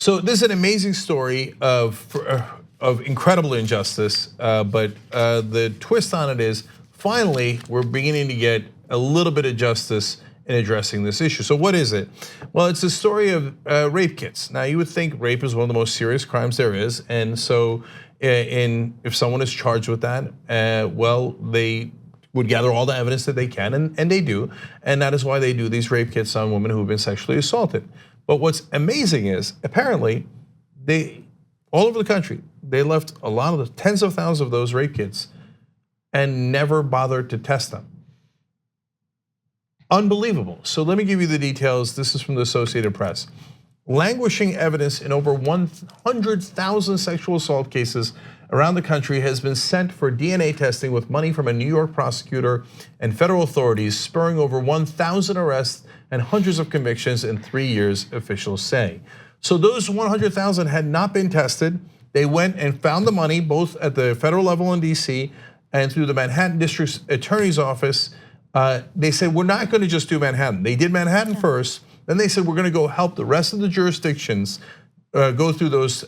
So this is an amazing story of incredible injustice, but the twist on it is finally we're beginning to get a little bit of justice in addressing this issue. So what is it? Well, it's a story of rape kits. Now you would think rape is one of the most serious crimes there is, and so if someone is charged with that, well, they would gather all the evidence that they can, and they do, and that is why they do these rape kits on women who have been sexually assaulted. But what's amazing is apparently they, all over the country, they left a lot of the tens of thousands of those rape kits and never bothered to test them. Unbelievable. So let me give you the details. This is from the Associated Press. Languishing evidence in over 100,000 sexual assault cases around the country has been sent for DNA testing with money from a New York prosecutor and federal authorities, spurring over 1,000 arrests and hundreds of convictions in 3 years, officials say. So those 100,000 had not been tested. They went and found the money both at the federal level in DC and through the Manhattan District Attorney's Office. They said, we're not gonna just do Manhattan. They did Manhattan first, then they said, we're gonna go help the rest of the jurisdictions go through those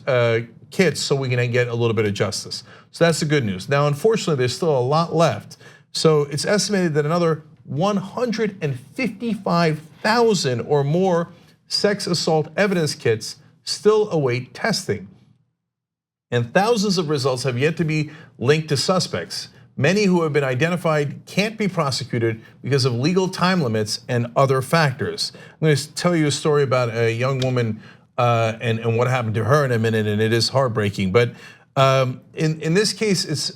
kits so we can get a little bit of justice. So that's the good news. Now, unfortunately, there's still a lot left. So it's estimated that another 155,000 or more sex assault evidence kits still await testing. And thousands of results have yet to be linked to suspects. Many who have been identified can't be prosecuted because of legal time limits and other factors. I'm going to tell you a story about a young woman and what happened to her in a minute, and it is heartbreaking. But in this case, it's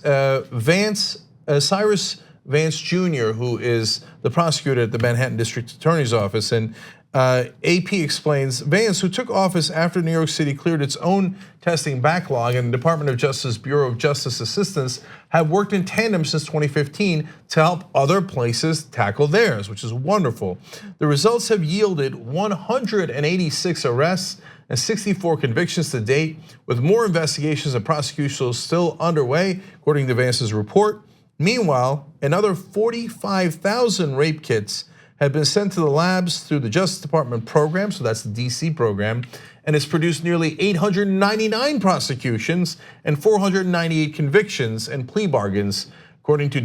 Cyrus Vance Jr, who is the prosecutor at the Manhattan District Attorney's Office. And AP explains, Vance, who took office after New York City cleared its own testing backlog, and the Department of Justice Bureau of Justice Assistance have worked in tandem since 2015 to help other places tackle theirs, which is wonderful. The results have yielded 186 arrests and 64 convictions to date, with more investigations and prosecutions still underway, according to Vance's report. Meanwhile, another 45,000 rape kits have been sent to the labs through the Justice Department program, so that's the DC program, and it's produced nearly 899 prosecutions and 498 convictions and plea bargains, according to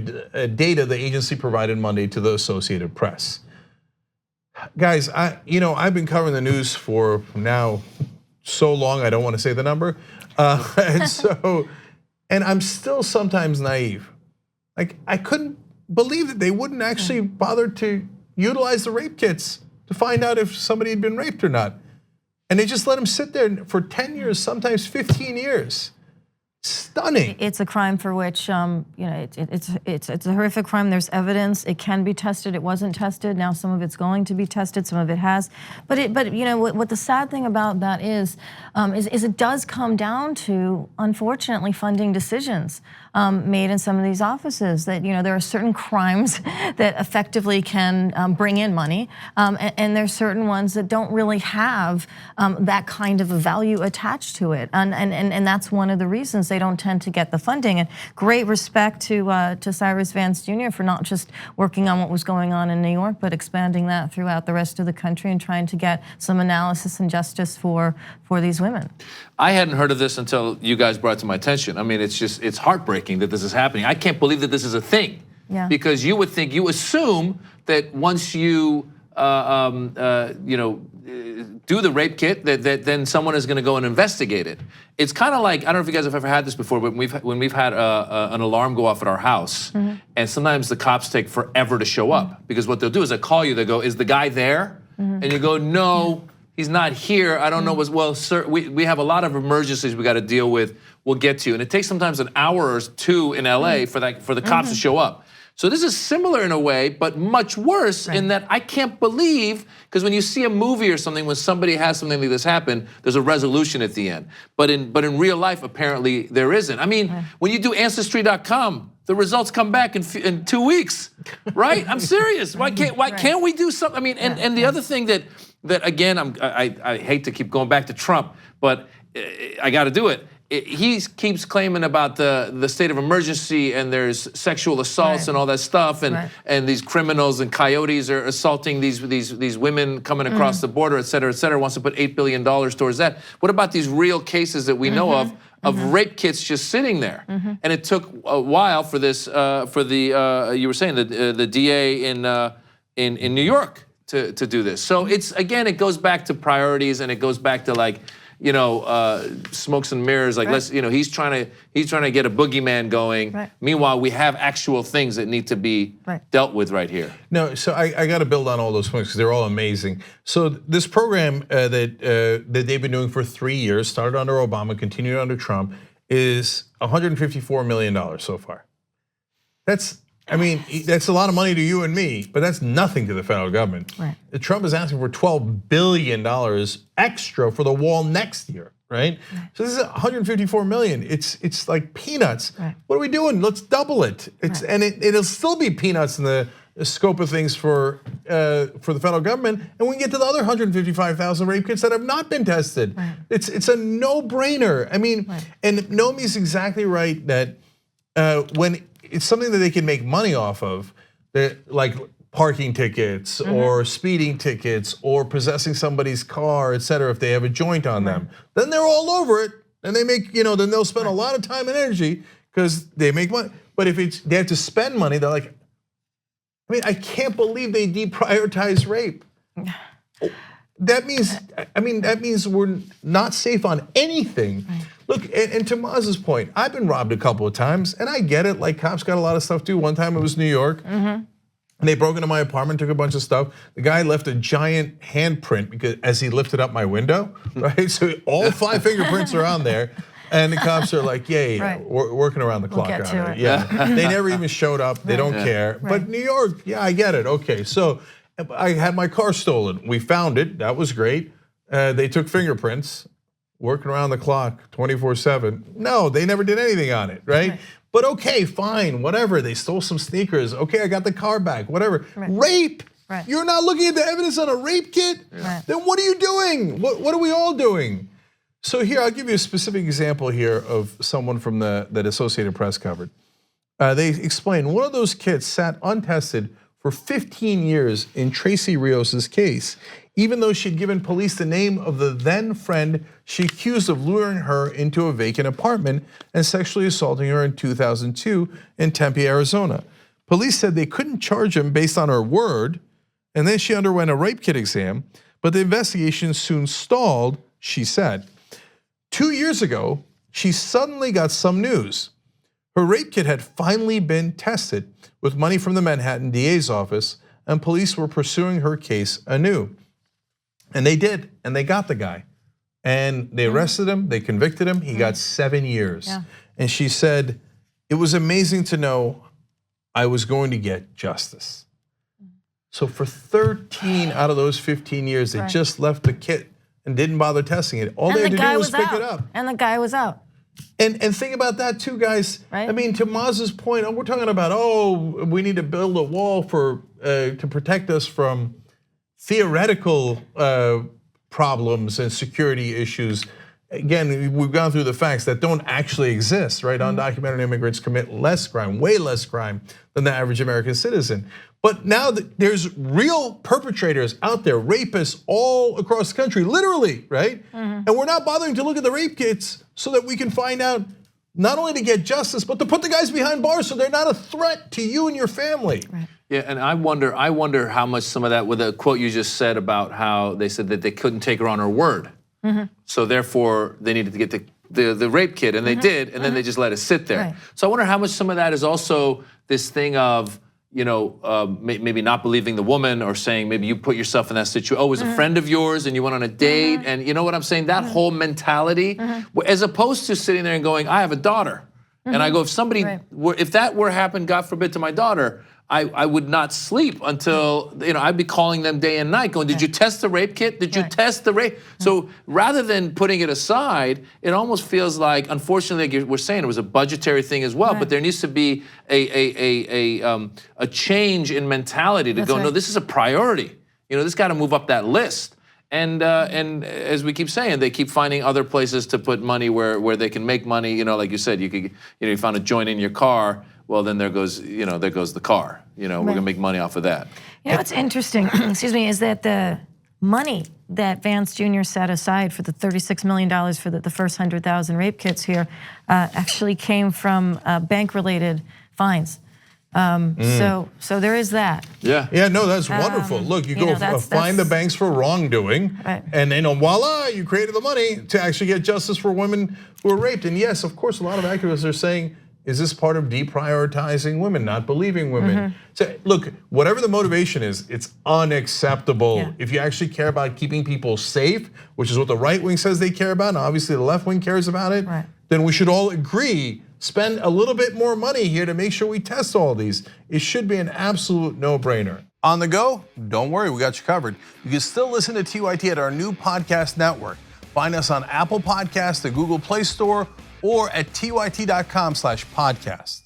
data the agency provided Monday to the Associated Press. Guys, I've been covering the news for now so long, I don't want to say the number, and I'm still sometimes naive. Like, I couldn't believe that they wouldn't actually bother to utilize the rape kits to find out if somebody had been raped or not. And they just let them sit there for 10 years, sometimes 15 years. Stunning. It's a crime for which, it's a horrific crime. There's evidence. It can be tested. It wasn't tested. Now some of it's going to be tested. Some of it has. But what the sad thing about that is it does come down to, unfortunately, funding decisions made in some of these offices. That there are certain crimes that effectively can bring in money, and there's certain ones that don't really have that kind of a value attached to it. And that's one of the reasons they don't tend to get the funding. And great respect to Cyrus Vance Jr. for not just working on what was going on in New York, but expanding that throughout the rest of the country and trying to get some analysis and justice for these women. I hadn't heard of this until you guys brought it to my attention. I mean, it's heartbreaking that this is happening. I can't believe that this is a thing. Yeah. Because you assume that once you do the rape kit, that then someone is going to go and investigate it. It's kind of like, I don't know if you guys have ever had this before, but when we've had an alarm go off at our house, and sometimes the cops take forever to show up, because what they'll do is they call you, they go, is the guy there? And you go, no, he's not here. I don't know. Well, sir, we have a lot of emergencies we got to deal with. We'll get to you. And it takes sometimes an hour or two in LA for the cops to show up. So this is similar in a way, but much worse in that I can't believe, because when you see a movie or something, when somebody has something like this happen, there's a resolution at the end. But in real life, apparently there isn't. I mean, when you do Ancestry.com, the results come back in 2 weeks, right? I'm serious. Why can't we do something? I mean, and the other thing that again, I hate to keep going back to Trump, but I got to do it. he keeps claiming about the state of emergency and there's sexual assaults and all that stuff and these criminals and coyotes are assaulting these women coming across the border, et cetera, wants to put $8 billion towards that. What about these real cases that we know of rape kits just sitting there? And it took a while for this, you were saying, the DA in New York to do this. So it's, again, it goes back to priorities and it goes back to like, smokes and mirrors. Like he's trying to get a boogeyman going. Meanwhile, we have actual things that need to be dealt with right here. No, so I got to build on all those points because they're all amazing. So this program that they've been doing for 3 years, started under Obama, continued under Trump, is $154 million so far. That's a lot of money to you and me, but that's nothing to the federal government. Trump is asking for $12 billion extra for the wall next year, right? So this is $154 million. It's like peanuts. What are we doing? Let's double it. And it'll still be peanuts in the scope of things for the federal government, and we can get to the other 155,000 rape kits that have not been tested. It's a no-brainer. I mean, and Nomi's exactly right that when it's something that they can make money off of, like parking tickets or speeding tickets or possessing somebody's car, et cetera, if they have a joint on them. Then they're all over it and they make, then they'll spend a lot of time and energy because they make money. But if they have to spend money, they're like, I can't believe they deprioritize rape. That means we're not safe on anything. Look, and to Maz's point, I've been robbed a couple of times, and I get it. Like cops got a lot of stuff too. One time it was New York, and they broke into my apartment, took a bunch of stuff. The guy left a giant handprint because as he lifted up my window, right? So all 5 fingerprints are on there. And the cops are like, yeah, we're working around the clock on it. Yeah, they never even showed up. They don't care. But New York, yeah, I get it. Okay, so I had my car stolen. We found it. That was great. They took fingerprints, working around the clock, 24/7. No, they never did anything on it, right? But okay, fine, whatever. They stole some sneakers. Okay, I got the car back. Whatever. Rape. You're not looking at the evidence on a rape kit. Then what are you doing? What are we all doing? So here, I'll give you a specific example here of someone from that Associated Press covered. They explain one of those kits sat untested for 15 years in Tracy Rios's case, even though she'd given police the name of the then friend she accused of luring her into a vacant apartment and sexually assaulting her in 2002 in Tempe, Arizona. Police said they couldn't charge him based on her word, and then she underwent a rape kit exam, but the investigation soon stalled, she said. 2 years ago, she suddenly got some news. Her rape kit had finally been tested with money from the Manhattan DA's office, and police were pursuing her case anew. And they did, and they got the guy. And they arrested him, they convicted him, he got 7 years. And she said, it was amazing to know I was going to get justice. So for 13 out of those 15 years, they just left the kit and didn't bother testing it. All they had to do was pick it up. And the guy was out. And think about that too, guys. I mean, to Maz's point, we're talking about, we need to build a wall to protect us from theoretical problems and security issues. Again, we've gone through the facts that don't actually exist, right? Undocumented immigrants commit less crime, way less crime than the average American citizen. But now there's real perpetrators out there, rapists all across the country, literally, right? And we're not bothering to look at the rape kits so that we can find out not only to get justice, but to put the guys behind bars so they're not a threat to you and your family. Yeah, and I wonder how much some of that, with the quote you just said about how they said that they couldn't take her on her word. So therefore, they needed to get the rape kit, and they did, and then they just let it sit there. So I wonder how much some of that is also this thing of, maybe not believing the woman, or saying maybe you put yourself in that situation. Oh, it was a friend of yours and you went on a date, and you know what I'm saying? That whole mentality, as opposed to sitting there and going, I have a daughter. And I go, if that were to happen, God forbid, to my daughter, I would not sleep until, I'd be calling them day and night going, did you test the rape kit? Did you test the rape? So rather than putting it aside, it almost feels like, unfortunately, like we're saying, it was a budgetary thing as well, but there needs to be a change in mentality to go, no, this is a priority. This got to move up that list. And as we keep saying, they keep finding other places to put money where they can make money. You know, like you said, you found a joint in your car. Well, then there goes the car. You know, we're gonna make money off of that. You know what's interesting, excuse me, is that the money that Vance Jr. set aside for the $36 million for the first 100,000 rape kits here actually came from bank-related fines. So there is that. Yeah. Yeah, no, that's wonderful. Look, you go find the banks for wrongdoing, and then voila, you created the money to actually get justice for women who were raped. And yes, of course, a lot of activists are saying, is this part of deprioritizing women, not believing women? So look, whatever the motivation is, it's unacceptable. Yeah. If you actually care about keeping people safe, which is what the right wing says they care about, and obviously the left wing cares about it, then we should all agree, spend a little bit more money here to make sure we test all these. It should be an absolute no-brainer. On the go? Don't worry, we got you covered. You can still listen to TYT at our new podcast network. Find us on Apple Podcasts, the Google Play Store, or at tyt.com/podcast.